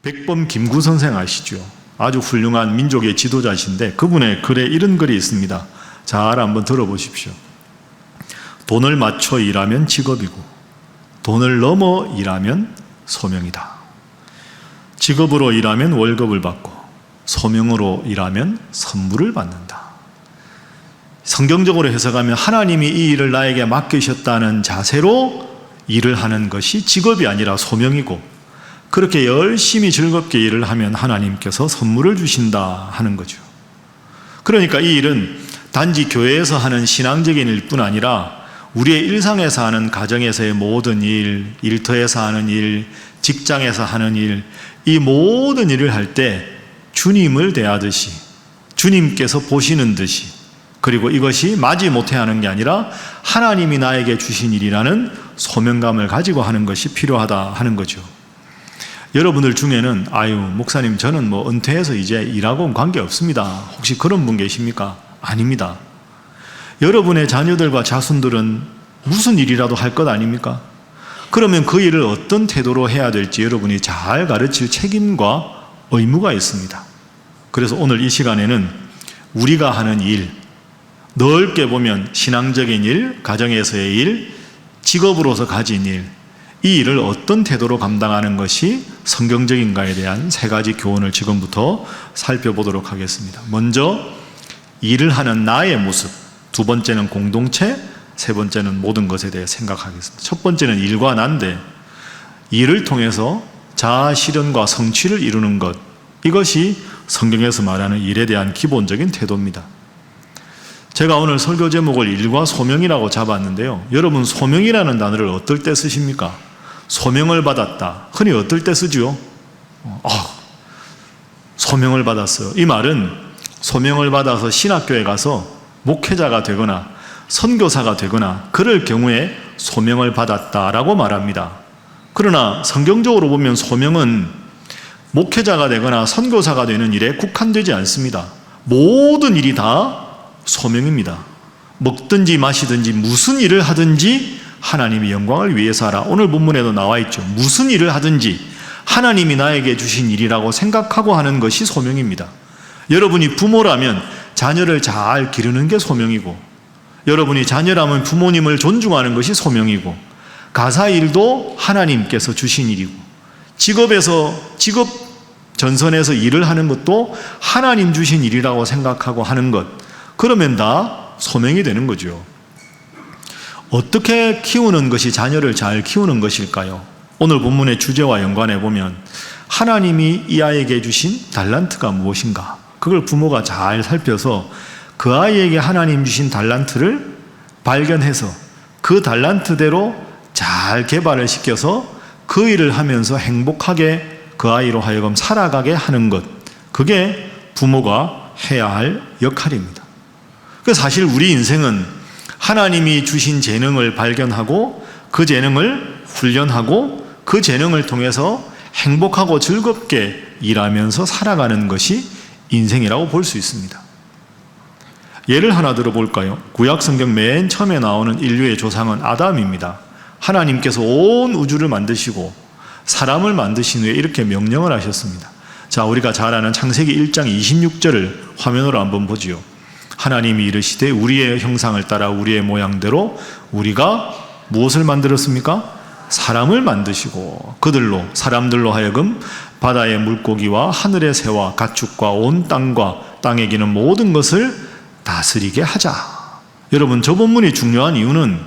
백범 김구 선생 아시죠? 아주 훌륭한 민족의 지도자신데 그분의 글에 이런 글이 있습니다. 잘 한번 들어보십시오. 돈을 맞춰 일하면 직업이고 돈을 넘어 일하면 소명이다. 직업으로 일하면 월급을 받고 소명으로 일하면 선물을 받는다. 성경적으로 해석하면 하나님이 이 일을 나에게 맡기셨다는 자세로 일을 하는 것이 직업이 아니라 소명이고, 그렇게 열심히 즐겁게 일을 하면 하나님께서 선물을 주신다 하는 거죠. 그러니까 이 일은 단지 교회에서 하는 신앙적인 일뿐 아니라 우리의 일상에서 하는 가정에서의 모든 일, 일터에서 하는 일, 직장에서 하는 일, 이 모든 일을 할 때 주님을 대하듯이, 주님께서 보시는 듯이, 그리고 이것이 마지못해 하는 게 아니라 하나님이 나에게 주신 일이라는 소명감을 가지고 하는 것이 필요하다 하는 거죠. 여러분들 중에는 목사님 저는 은퇴해서 이제 일하고는 관계없습니다, 혹시 그런 분 계십니까? 아닙니다. 여러분의 자녀들과 자손들은 무슨 일이라도 할 것 아닙니까? 그러면 그 일을 어떤 태도로 해야 될지 여러분이 잘 가르칠 책임과 의무가 있습니다. 그래서 오늘 이 시간에는 우리가 하는 일, 넓게 보면 신앙적인 일, 가정에서의 일, 직업으로서 가진 일, 이 일을 어떤 태도로 감당하는 것이 성경적인가에 대한 세 가지 교훈을 지금부터 살펴보도록 하겠습니다. 먼저 일을 하는 나의 모습, 두 번째는 공동체, 세 번째는 모든 것에 대해 생각하겠습니다. 첫 번째는 일과 나인데, 일을 통해서 자아 실현과 성취를 이루는 것, 이것이 성경에서 말하는 일에 대한 기본적인 태도입니다. 제가 오늘 설교 제목을 일과 소명이라고 잡았는데요, 여러분 소명이라는 단어를 어떨 때 쓰십니까? 소명을 받았다, 흔히 어떨 때 쓰죠? 소명을 받았어요. 이 말은 소명을 받아서 신학교에 가서 목회자가 되거나 선교사가 되거나 그럴 경우에 소명을 받았다라고 말합니다. 그러나 성경적으로 보면 소명은 목회자가 되거나 선교사가 되는 일에 국한되지 않습니다. 모든 일이 다 소명입니다. 먹든지 마시든지 무슨 일을 하든지 하나님의 영광을 위해서 하라. 오늘 본문에도 나와 있죠. 무슨 일을 하든지 하나님이 나에게 주신 일이라고 생각하고 하는 것이 소명입니다. 여러분이 부모라면 자녀를 잘 기르는 게 소명이고, 여러분이 자녀라면 부모님을 존중하는 것이 소명이고, 가사 일도 하나님께서 주신 일이고, 직업 전선에서 일을 하는 것도 하나님 주신 일이라고 생각하고 하는 것, 그러면 다 소명이 되는 거죠. 어떻게 키우는 것이 자녀를 잘 키우는 것일까요? 오늘 본문의 주제와 연관해 보면 하나님이 이 아이에게 주신 달란트가 무엇인가, 그걸 부모가 잘 살펴서 그 아이에게 하나님 주신 달란트를 발견해서 그 달란트대로 잘 개발을 시켜서 그 일을 하면서 행복하게 그 아이로 하여금 살아가게 하는 것, 그게 부모가 해야 할 역할입니다. 그래서 사실 우리 인생은 하나님이 주신 재능을 발견하고 그 재능을 훈련하고 그 재능을 통해서 행복하고 즐겁게 일하면서 살아가는 것이 인생이라고 볼 수 있습니다. 예를 하나 들어볼까요? 구약 성경 맨 처음에 나오는 인류의 조상은 아담입니다. 하나님께서 온 우주를 만드시고 사람을 만드신 후에 이렇게 명령을 하셨습니다. 자, 우리가 잘 아는 창세기 1장 26절을 화면으로 한번 보지요. 하나님이 이르시되 우리의 형상을 따라 우리의 모양대로 우리가 무엇을 만들었습니까? 사람을 만드시고 그들로, 사람들로 하여금 바다의 물고기와 하늘의 새와 가축과 온 땅과 땅에 기는 모든 것을 다스리게 하자. 여러분, 저 본문이 중요한 이유는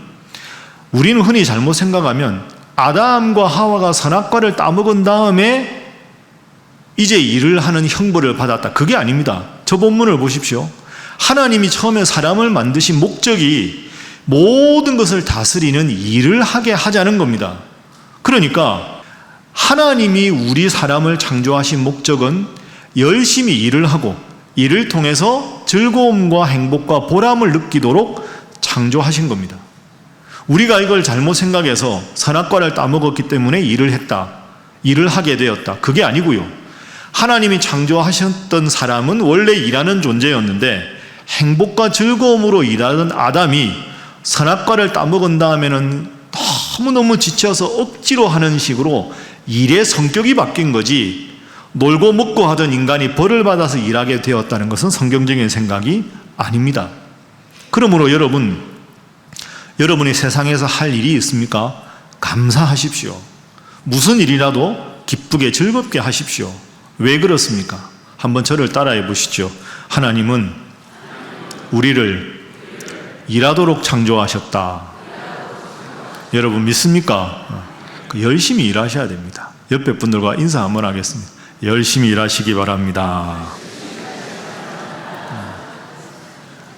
우리는 흔히 잘못 생각하면 아담과 하와가 선악과를 따먹은 다음에 이제 일을 하는 형벌을 받았다, 그게 아닙니다. 저 본문을 보십시오. 하나님이 처음에 사람을 만드신 목적이 모든 것을 다스리는 일을 하게 하자는 겁니다. 그러니까 하나님이 우리 사람을 창조하신 목적은 열심히 일을 하고 이를 통해서 즐거움과 행복과 보람을 느끼도록 창조하신 겁니다. 우리가 이걸 잘못 생각해서 선악과를 따먹었기 때문에 일을 했다, 일을 하게 되었다, 그게 아니고요. 하나님이 창조하셨던 사람은 원래 일하는 존재였는데 행복과 즐거움으로 일하던 아담이 선악과를 따먹은 다음에는 너무너무 지쳐서 억지로 하는 식으로 일의 성격이 바뀐 거지, 놀고 먹고 하던 인간이 벌을 받아서 일하게 되었다는 것은 성경적인 생각이 아닙니다. 그러므로 여러분이 세상에서 할 일이 있습니까? 감사하십시오. 무슨 일이라도 기쁘게 즐겁게 하십시오. 왜 그렇습니까? 한번 저를 따라해 보시죠. 하나님은 우리를 일하도록 창조하셨다. 여러분 믿습니까? 열심히 일하셔야 됩니다. 옆에 분들과 인사 한번 하겠습니다. 열심히 일하시기 바랍니다.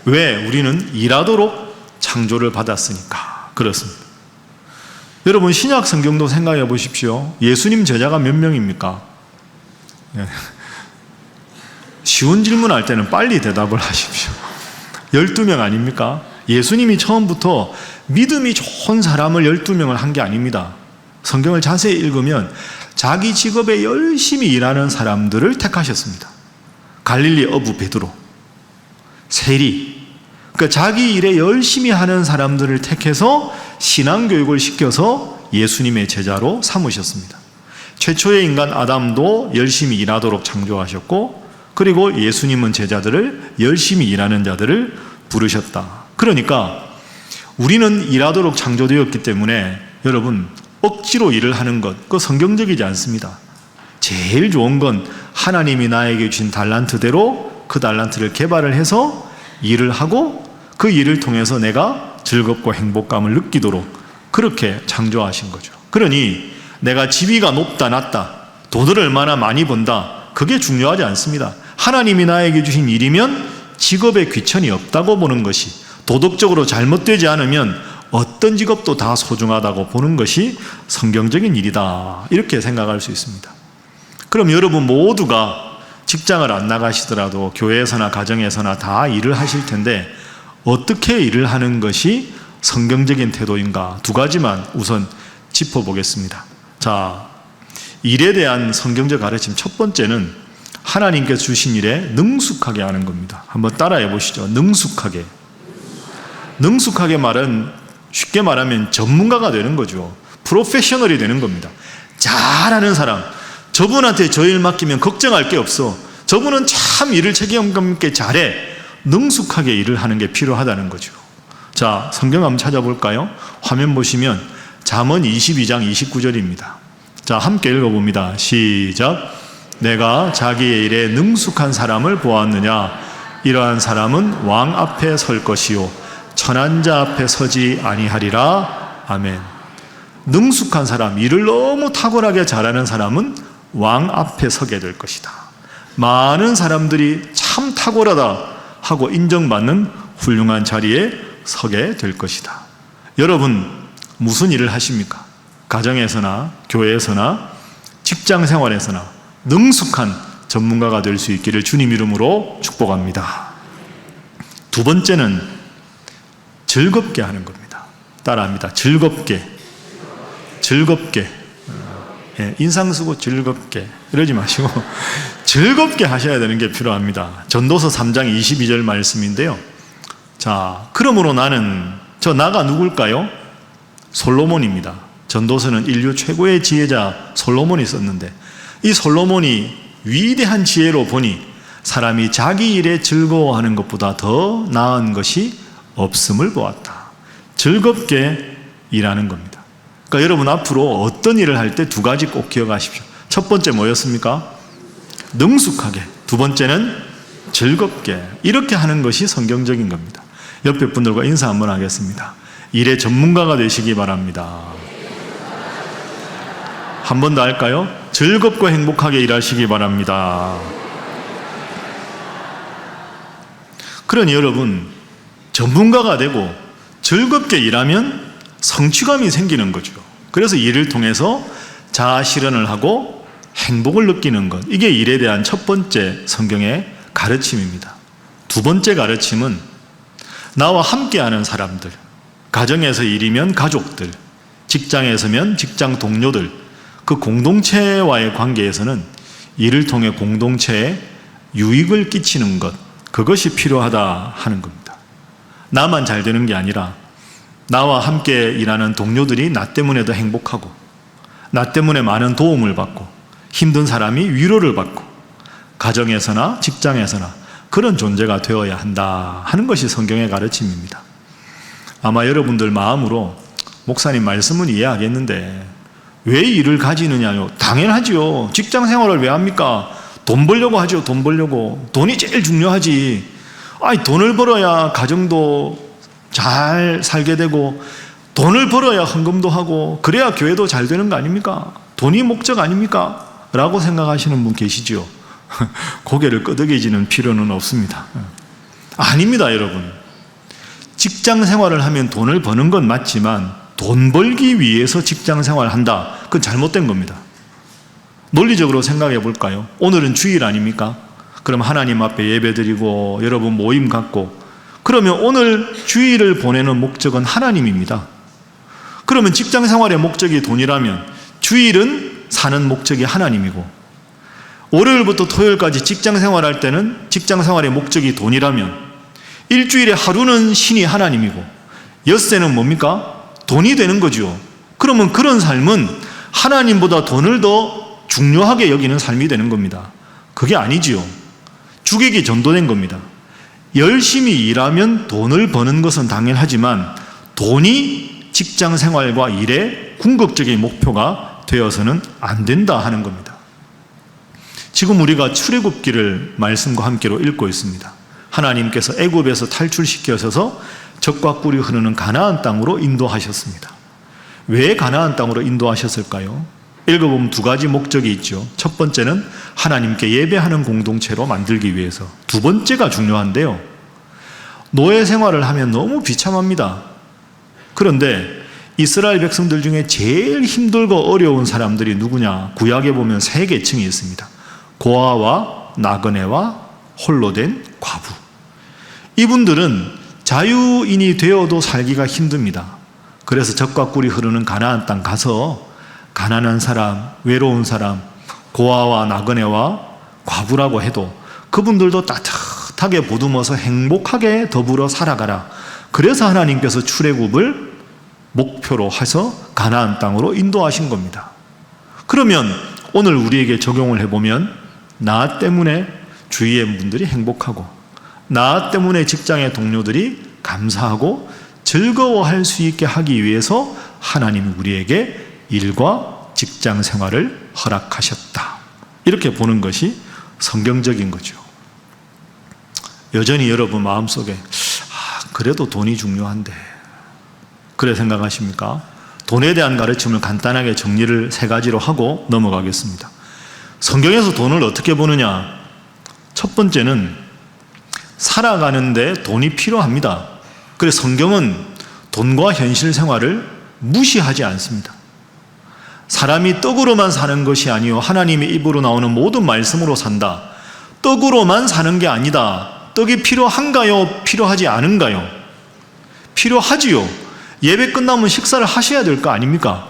왜? 우리는 일하도록 창조를 받았으니까 그렇습니다. 여러분 신약 성경도 생각해 보십시오. 예수님 제자가 몇 명입니까? 쉬운 질문할 때는 빨리 대답을 하십시오. 12명 아닙니까? 예수님이 처음부터 믿음이 좋은 사람을 12명을 한 게 아닙니다. 성경을 자세히 읽으면 자기 직업에 열심히 일하는 사람들을 택하셨습니다. 갈릴리 어부 베드로, 세리, 그러니까 자기 일에 열심히 하는 사람들을 택해서 신앙교육을 시켜서 예수님의 제자로 삼으셨습니다. 최초의 인간 아담도 열심히 일하도록 창조하셨고, 그리고 예수님은 제자들을 열심히 일하는 자들을 부르셨다. 그러니까 우리는 일하도록 창조되었기 때문에 여러분 억지로 일을 하는 것, 그거 성경적이지 않습니다. 제일 좋은 건 하나님이 나에게 주신 달란트대로 그 달란트를 개발을 해서 일을 하고 그 일을 통해서 내가 즐겁고 행복감을 느끼도록 그렇게 창조하신 거죠. 그러니 내가 지위가 높다 낮다, 돈을 얼마나 많이 번다, 그게 중요하지 않습니다. 하나님이 나에게 주신 일이면 직업에 귀천이 없다고 보는 것이, 도덕적으로 잘못되지 않으면 어떤 직업도 다 소중하다고 보는 것이 성경적인 일이다, 이렇게 생각할 수 있습니다. 그럼 여러분 모두가 직장을 안 나가시더라도 교회에서나 가정에서나 다 일을 하실 텐데 어떻게 일을 하는 것이 성경적인 태도인가, 두 가지만 우선 짚어보겠습니다. 자, 일에 대한 성경적 가르침 첫 번째는 하나님께서 주신 일에 능숙하게 하는 겁니다. 한번 따라해 보시죠. 능숙하게. 능숙하게 말은 쉽게 말하면 전문가가 되는 거죠. 프로페셔널이 되는 겁니다. 잘하는 사람, 저분한테 저 일 맡기면 걱정할 게 없어, 저분은 참 일을 책임감 있게 잘해, 능숙하게 일을 하는 게 필요하다는 거죠. 자, 성경 한번 찾아볼까요? 화면 보시면 잠언 22장 29절입니다. 자, 함께 읽어봅니다. 시작. 내가 자기의 일에 능숙한 사람을 보았느냐? 이러한 사람은 왕 앞에 설 것이요 천한 자 앞에 서지 아니하리라. 아멘. 능숙한 사람, 일을 너무 탁월하게 잘하는 사람은 왕 앞에 서게 될 것이다. 많은 사람들이 참 탁월하다 하고 인정받는 훌륭한 자리에 서게 될 것이다. 여러분 무슨 일을 하십니까? 가정에서나 교회에서나 직장 생활에서나 능숙한 전문가가 될 수 있기를 주님 이름으로 축복합니다. 두 번째는 즐겁게 하는 겁니다. 따라합니다. 즐겁게. 즐겁게. 인상 쓰고 즐겁게 이러지 마시고 즐겁게 하셔야 되는 게 필요합니다. 전도서 3장 22절 말씀인데요. 자, 그러므로 나가 누굴까요? 솔로몬입니다. 전도서는 인류 최고의 지혜자 솔로몬이 썼는데, 이 솔로몬이 위대한 지혜로 보니 사람이 자기 일에 즐거워하는 것보다 더 나은 것이 없음을 보았다. 즐겁게 일하는 겁니다. 그러니까 여러분 앞으로 어떤 일을 할 때 두 가지 꼭 기억하십시오. 첫 번째 뭐였습니까? 능숙하게. 두 번째는 즐겁게. 이렇게 하는 것이 성경적인 겁니다. 옆에 분들과 인사 한번 하겠습니다. 일의 전문가가 되시기 바랍니다. 한 번 더 할까요? 즐겁고 행복하게 일하시기 바랍니다. 그러니 여러분 전문가가 되고 즐겁게 일하면 성취감이 생기는 거죠. 그래서 일을 통해서 자아 실현을 하고 행복을 느끼는 것, 이게 일에 대한 첫 번째 성경의 가르침입니다. 두 번째 가르침은 나와 함께하는 사람들, 가정에서 일이면 가족들, 직장에서면 직장 동료들, 그 공동체와의 관계에서는 일을 통해 공동체에 유익을 끼치는 것, 그것이 필요하다 하는 겁니다. 나만 잘 되는 게 아니라 나와 함께 일하는 동료들이 나 때문에 더 행복하고 나 때문에 많은 도움을 받고 힘든 사람이 위로를 받고 가정에서나 직장에서나 그런 존재가 되어야 한다 하는 것이 성경의 가르침입니다. 아마 여러분들 마음으로 목사님 말씀은 이해하겠는데 왜 일을 가지느냐요? 당연하지요. 직장 생활을 왜 합니까? 돈 벌려고 하죠. 돈 벌려고. 돈이 제일 중요하지. 돈을 벌어야 가정도 잘 살게 되고 돈을 벌어야 헌금도 하고 그래야 교회도 잘 되는 거 아닙니까? 돈이 목적 아닙니까? 라고 생각하시는 분 계시죠? 고개를 끄덕이지는 필요는 없습니다. 아닙니다, 여러분. 직장 생활을 하면 돈을 버는 건 맞지만 돈 벌기 위해서 직장 생활을 한다. 그건 잘못된 겁니다. 논리적으로 생각해 볼까요? 오늘은 주일 아닙니까? 그럼 하나님 앞에 예배드리고 여러분 모임 갖고 그러면 오늘 주일을 보내는 목적은 하나님입니다. 그러면 직장 생활의 목적이 돈이라면 주일은 사는 목적이 하나님이고 월요일부터 토요일까지 직장 생활할 때는 직장 생활의 목적이 돈이라면 일주일에 하루는 신이 하나님이고 엿새는 뭡니까? 돈이 되는 거죠. 그러면 그런 삶은 하나님보다 돈을 더 중요하게 여기는 삶이 되는 겁니다. 그게 아니지요. 주객이 전도된 겁니다. 열심히 일하면 돈을 버는 것은 당연하지만 돈이 직장 생활과 일의 궁극적인 목표가 되어서는 안 된다 하는 겁니다. 지금 우리가 출애굽기를 말씀과 함께로 읽고 있습니다. 하나님께서 애굽에서 탈출시켜셔서 젖과 꿀이 흐르는 가나안 땅으로 인도하셨습니다. 왜 가나안 땅으로 인도하셨을까요? 읽어보면 두 가지 목적이 있죠. 첫 번째는 하나님께 예배하는 공동체로 만들기 위해서. 두 번째가 중요한데요. 노예 생활을 하면 너무 비참합니다. 그런데 이스라엘 백성들 중에 제일 힘들고 어려운 사람들이 누구냐? 구약에 보면 세 계층이 있습니다. 고아와 나그네와 홀로 된 과부. 이분들은 자유인이 되어도 살기가 힘듭니다. 그래서 젖과 꿀이 흐르는 가나안 땅 가서 가난한 사람, 외로운 사람, 고아와 나그네와 과부라고 해도 그분들도 따뜻하게 보듬어서 행복하게 더불어 살아가라. 그래서 하나님께서 출애굽을 목표로 해서 가나안 땅으로 인도하신 겁니다. 그러면 오늘 우리에게 적용을 해보면 나 때문에 주위의 분들이 행복하고 나 때문에 직장의 동료들이 감사하고 즐거워할 수 있게 하기 위해서 하나님이 우리에게 일과 직장 생활을 허락하셨다. 이렇게 보는 것이 성경적인 거죠. 여전히 여러분 마음속에 그래도 돈이 중요한데 그래 생각하십니까? 돈에 대한 가르침을 간단하게 정리를 세 가지로 하고 넘어가겠습니다. 성경에서 돈을 어떻게 보느냐? 첫 번째는 살아가는데 돈이 필요합니다. 그래서 성경은 돈과 현실 생활을 무시하지 않습니다. 사람이 떡으로만 사는 것이 아니요 하나님의 입으로 나오는 모든 말씀으로 산다. 떡으로만 사는 게 아니다. 떡이 필요한가요? 필요하지 않은가요? 필요하지요. 예배 끝나면 식사를 하셔야 될 거 아닙니까?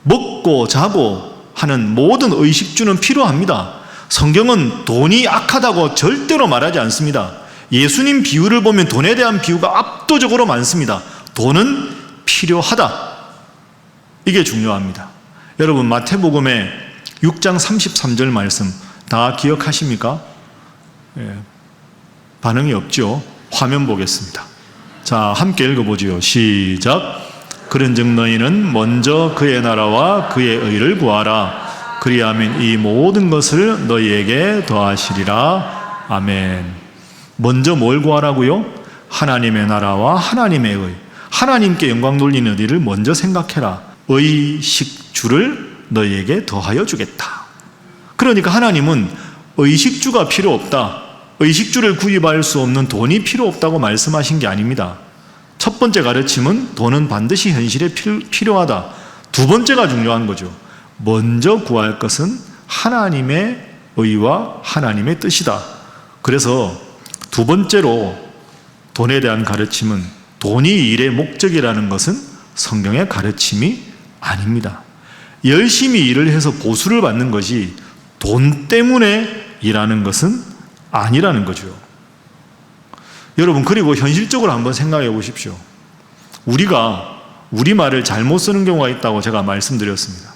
먹고 자고 하는 모든 의식주는 필요합니다. 성경은 돈이 악하다고 절대로 말하지 않습니다. 예수님 비유를 보면 돈에 대한 비유가 압도적으로 많습니다. 돈은 필요하다. 이게 중요합니다. 여러분 마태복음의 6장 33절 말씀 다 기억하십니까? 반응이 없죠. 화면 보겠습니다. 자, 함께 읽어보지요. 시작. 그런즉 너희는 먼저 그의 나라와 그의 의를 구하라. 그리하면 이 모든 것을 너희에게 더하시리라. 아멘. 먼저 뭘 구하라고요? 하나님의 나라와 하나님의 의. 하나님께 영광 돌리는 일을 먼저 생각해라. 의식주를 너희에게 더하여 주겠다. 그러니까 하나님은 의식주가 필요 없다. 의식주를 구입할 수 없는 돈이 필요 없다고 말씀하신 게 아닙니다. 첫 번째 가르침은 돈은 반드시 현실에 필요하다. 두 번째가 중요한 거죠. 먼저 구할 것은 하나님의 의와 하나님의 뜻이다. 그래서 두 번째로 돈에 대한 가르침은 돈이 일의 목적이라는 것은 성경의 가르침이 아닙니다. 열심히 일을 해서 보수를 받는 것이 돈 때문에 일하는 것은 아니라는 거죠. 여러분, 그리고 현실적으로 한번 생각해 보십시오. 우리가 우리말을 잘못 쓰는 경우가 있다고 제가 말씀드렸습니다.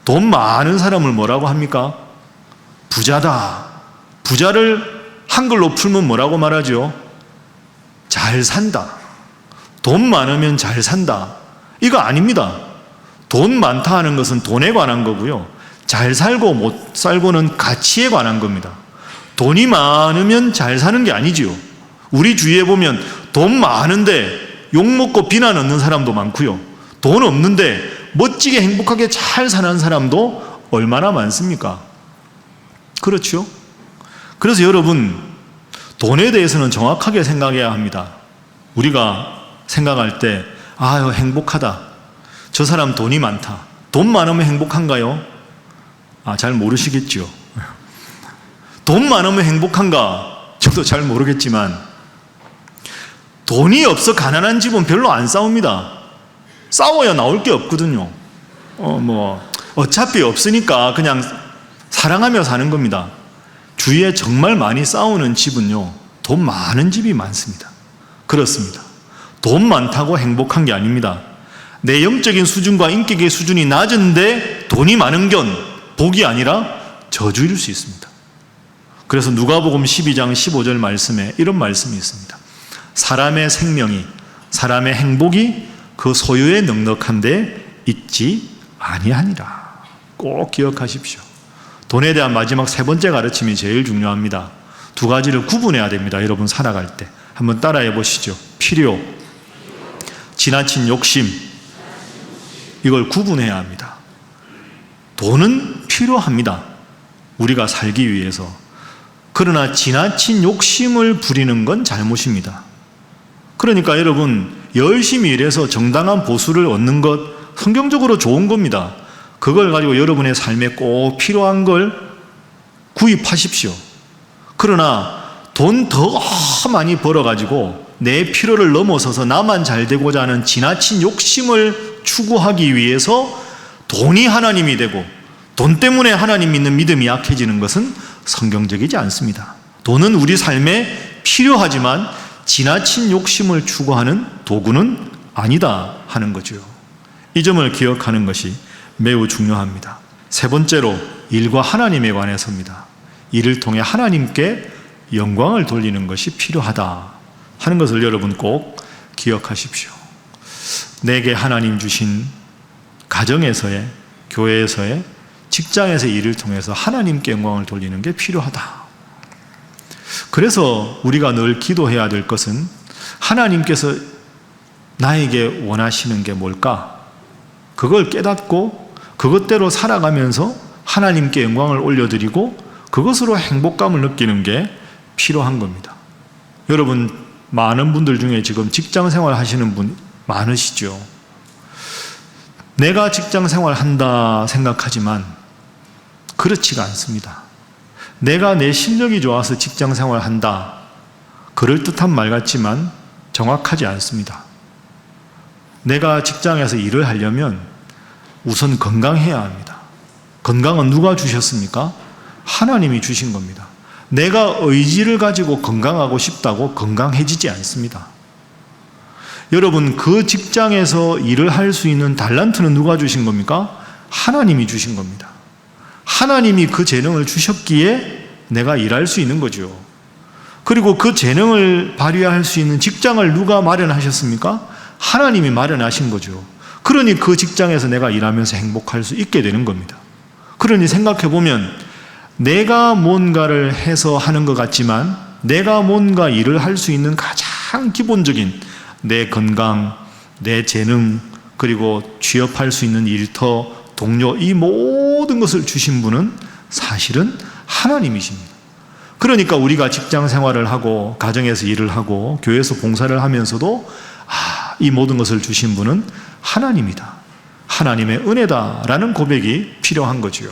돈 많은 사람을 뭐라고 합니까? 부자다. 부자를 한글로 풀면 뭐라고 말하죠? 잘 산다. 돈 많으면 잘 산다. 이거 아닙니다. 돈 많다 하는 것은 돈에 관한 거고요. 잘 살고 못 살고는 가치에 관한 겁니다. 돈이 많으면 잘 사는 게 아니지요. 우리 주위에 보면 돈 많은데 욕먹고 비난 얻는 사람도 많고요. 돈 없는데 멋지게 행복하게 잘 사는 사람도 얼마나 많습니까? 그렇죠? 그래서 여러분, 돈에 대해서는 정확하게 생각해야 합니다. 우리가 생각할 때, 행복하다. 저 사람 돈이 많다. 돈 많으면 행복한가요? 잘 모르시겠죠. 돈 많으면 행복한가? 저도 잘 모르겠지만, 돈이 없어 가난한 집은 별로 안 싸웁니다. 싸워야 나올 게 없거든요. 어차피 없으니까 그냥 사랑하며 사는 겁니다. 주위에 정말 많이 싸우는 집은요, 돈 많은 집이 많습니다. 그렇습니다. 돈 많다고 행복한 게 아닙니다. 내 영적인 수준과 인격의 수준이 낮은데 돈이 많은 건 복이 아니라 저주일 수 있습니다. 그래서 누가복음 12장 15절 말씀에 이런 말씀이 있습니다. 사람의 생명이, 사람의 행복이 그 소유에 넉넉한데 있지 아니하니라. 꼭 기억하십시오. 돈에 대한 마지막 세 번째 가르침이 제일 중요합니다. 두 가지를 구분해야 됩니다. 여러분 살아갈 때. 한번 따라해 보시죠. 필요, 지나친 욕심. 이걸 구분해야 합니다. 돈은 필요합니다. 우리가 살기 위해서. 그러나 지나친 욕심을 부리는 건 잘못입니다. 그러니까 여러분, 열심히 일해서 정당한 보수를 얻는 것 성경적으로 좋은 겁니다. 그걸 가지고 여러분의 삶에 꼭 필요한 걸 구입하십시오. 그러나 돈 더 많이 벌어가지고 내 필요를 넘어서서 나만 잘 되고자 하는 지나친 욕심을 추구하기 위해서 돈이 하나님이 되고 돈 때문에 하나님 믿는 믿음이 약해지는 것은 성경적이지 않습니다. 돈은 우리 삶에 필요하지만 지나친 욕심을 추구하는 도구는 아니다 하는 거죠. 이 점을 기억하는 것이 매우 중요합니다. 세 번째로 일과 하나님에 관해서입니다. 이를 통해 하나님께 영광을 돌리는 것이 필요하다 하는 것을 여러분 꼭 기억하십시오. 내게 하나님 주신 가정에서의, 교회에서의, 직장에서의 일을 통해서 하나님께 영광을 돌리는 게 필요하다. 그래서 우리가 늘 기도해야 될 것은 하나님께서 나에게 원하시는 게 뭘까? 그걸 깨닫고 그것대로 살아가면서 하나님께 영광을 올려드리고 그것으로 행복감을 느끼는 게 필요한 겁니다. 여러분, 많은 분들 중에 지금 직장 생활 하시는 분 많으시죠? 내가 직장 생활 한다 생각하지만 그렇지가 않습니다. 내가 내 실력이 좋아서 직장 생활 한다. 그럴듯한 말 같지만 정확하지 않습니다. 내가 직장에서 일을 하려면 우선 건강해야 합니다. 건강은 누가 주셨습니까? 하나님이 주신 겁니다. 내가 의지를 가지고 건강하고 싶다고 건강해지지 않습니다. 여러분, 그 직장에서 일을 할 수 있는 달란트는 누가 주신 겁니까? 하나님이 주신 겁니다. 하나님이 그 재능을 주셨기에 내가 일할 수 있는 거죠. 그리고 그 재능을 발휘할 수 있는 직장을 누가 마련하셨습니까? 하나님이 마련하신 거죠. 그러니 그 직장에서 내가 일하면서 행복할 수 있게 되는 겁니다. 그러니 생각해보면 내가 뭔가를 해서 하는 것 같지만 내가 뭔가 일을 할 수 있는 가장 기본적인 내 건강, 내 재능, 그리고 취업할 수 있는 일터, 동료, 이 모든 것을 주신 분은 사실은 하나님이십니다. 그러니까 우리가 직장 생활을 하고 가정에서 일을 하고 교회에서 봉사를 하면서도 이 모든 것을 주신 분은 하나님이다. 하나님의 은혜다라는 고백이 필요한 거지요.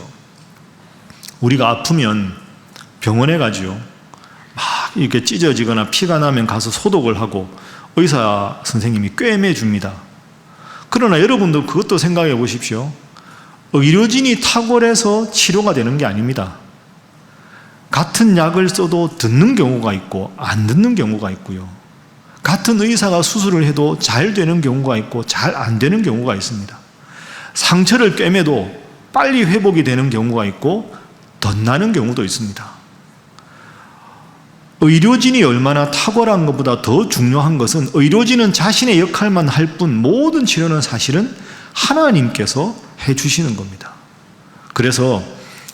우리가 아프면 병원에 가지요. 막 이렇게 찢어지거나 피가 나면 가서 소독을 하고 의사 선생님이 꿰매 줍니다. 그러나 여러분도 그것도 생각해 보십시오. 의료진이 탁월해서 치료가 되는 게 아닙니다. 같은 약을 써도 듣는 경우가 있고 안 듣는 경우가 있고요. 같은 의사가 수술을 해도 잘 되는 경우가 있고 잘 안 되는 경우가 있습니다. 상처를 꿰매도 빨리 회복이 되는 경우가 있고 덧나는 경우도 있습니다. 의료진이 얼마나 탁월한 것보다 더 중요한 것은 의료진은 자신의 역할만 할 뿐 모든 치료는 사실은 하나님께서 해주시는 겁니다. 그래서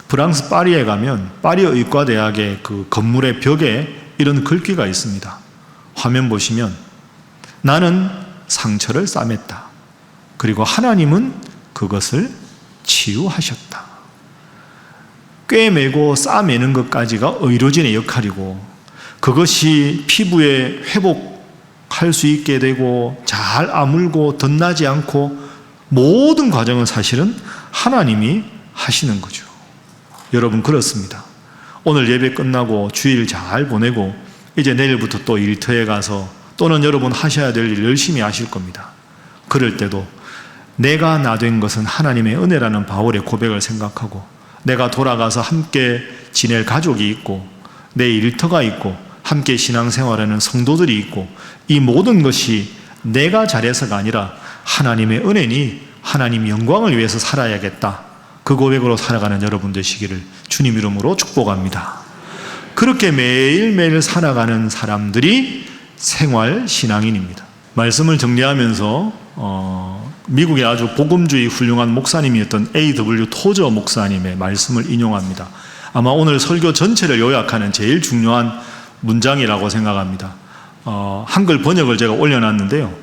프랑스 파리에 가면 파리 의과대학의 그 건물의 벽에 이런 글귀가 있습니다. 화면 보시면 나는 상처를 싸맸다. 그리고 하나님은 그것을 치유하셨다. 꿰매고 싸매는 것까지가 의료진의 역할이고 그것이 피부에 회복할 수 있게 되고 잘 아물고 덧나지 않고 모든 과정은 사실은 하나님이 하시는 거죠. 여러분 그렇습니다. 오늘 예배 끝나고 주일 잘 보내고 이제 내일부터 또 일터에 가서 또는 여러분 하셔야 될 일 열심히 하실 겁니다. 그럴 때도 내가 나 된 것은 하나님의 은혜라는 바울의 고백을 생각하고 내가 돌아가서 함께 지낼 가족이 있고 내 일터가 있고 함께 신앙생활하는 성도들이 있고 이 모든 것이 내가 잘해서가 아니라 하나님의 은혜니 하나님 영광을 위해서 살아야겠다. 그 고백으로 살아가는 여러분 되시기를 주님 이름으로 축복합니다. 그렇게 매일매일 살아가는 사람들이 생활신앙인입니다. 말씀을 정리하면서 미국의 아주 복음주의 훌륭한 목사님이었던 A.W. 토저 목사님의 말씀을 인용합니다. 아마 오늘 설교 전체를 요약하는 제일 중요한 문장이라고 생각합니다. 한글 번역을 제가 올려놨는데요.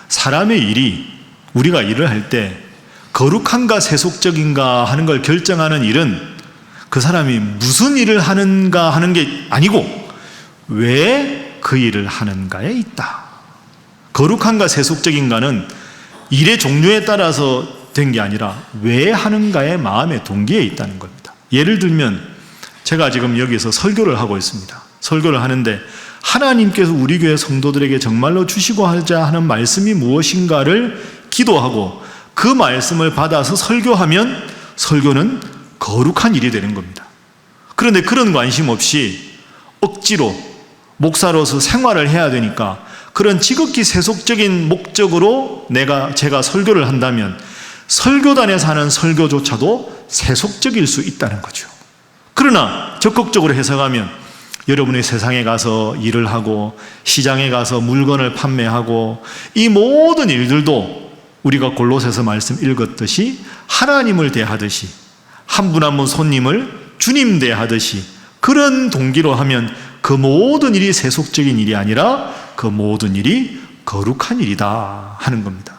사람의 일이 우리가 일을 할 때 거룩한가 세속적인가 하는 걸 결정하는 일은 그 사람이 무슨 일을 하는가 하는 게 아니고 왜 그 일을 하는가에 있다. 거룩한가 세속적인가는 일의 종류에 따라서 된 게 아니라 왜 하는가의 마음의 동기에 있다는 겁니다. 예를 들면 제가 지금 여기서 설교를 하고 있습니다. 설교를 하는데 하나님께서 우리 교회 성도들에게 정말로 주시고 하자 하는 말씀이 무엇인가를 기도하고 그 말씀을 받아서 설교하면 설교는 거룩한 일이 되는 겁니다. 그런데 그런 관심 없이 억지로 목사로서 생활을 해야 되니까 그런 지극히 세속적인 목적으로 제가 설교를 한다면 설교단에서 하는 설교조차도 세속적일 수 있다는 거죠. 그러나 적극적으로 해석하면 여러분이 세상에 가서 일을 하고 시장에 가서 물건을 판매하고 이 모든 일들도 우리가 골로새서 말씀 읽었듯이 하나님을 대하듯이 한 분 한 분 손님을 주님 대하듯이 그런 동기로 하면 그 모든 일이 세속적인 일이 아니라 그 모든 일이 거룩한 일이다 하는 겁니다.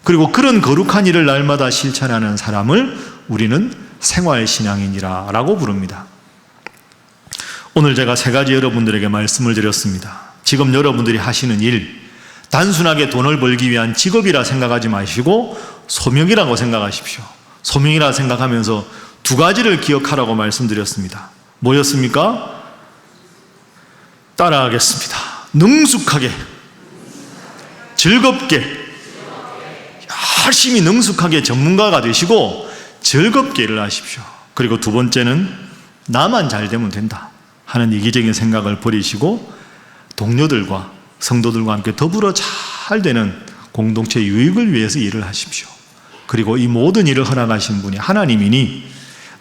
그리고 그런 거룩한 일을 날마다 실천하는 사람을 우리는 생활신앙인이라고 부릅니다. 오늘 제가 세 가지 여러분들에게 말씀을 드렸습니다. 지금 여러분들이 하시는 일, 단순하게 돈을 벌기 위한 직업이라 생각하지 마시고 소명이라고 생각하십시오. 소명이라 생각하면서 두 가지를 기억하라고 말씀드렸습니다. 뭐였습니까? 따라하겠습니다. 능숙하게, 즐겁게, 열심히 능숙하게 전문가가 되시고 즐겁게 일을 하십시오. 그리고 두 번째는 나만 잘 되면 된다 하는 이기적인 생각을 버리시고 동료들과 성도들과 함께 더불어 잘 되는 공동체 유익을 위해서 일을 하십시오. 그리고 이 모든 일을 허락하신 분이 하나님이니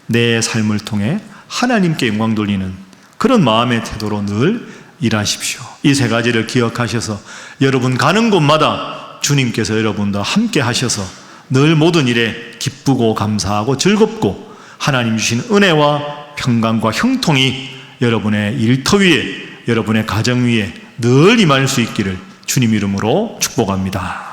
내 삶을 통해 하나님께 영광 돌리는 그런 마음의 태도로 늘 일하십시오. 이 세 가지를 기억하셔서 여러분 가는 곳마다 주님께서 여러분과 함께 하셔서 늘 모든 일에 기쁘고 감사하고 즐겁고 하나님 주신 은혜와 평강과 형통이 여러분의 일터 위에 여러분의 가정 위에 늘 임할 수 있기를 주님 이름으로 축복합니다.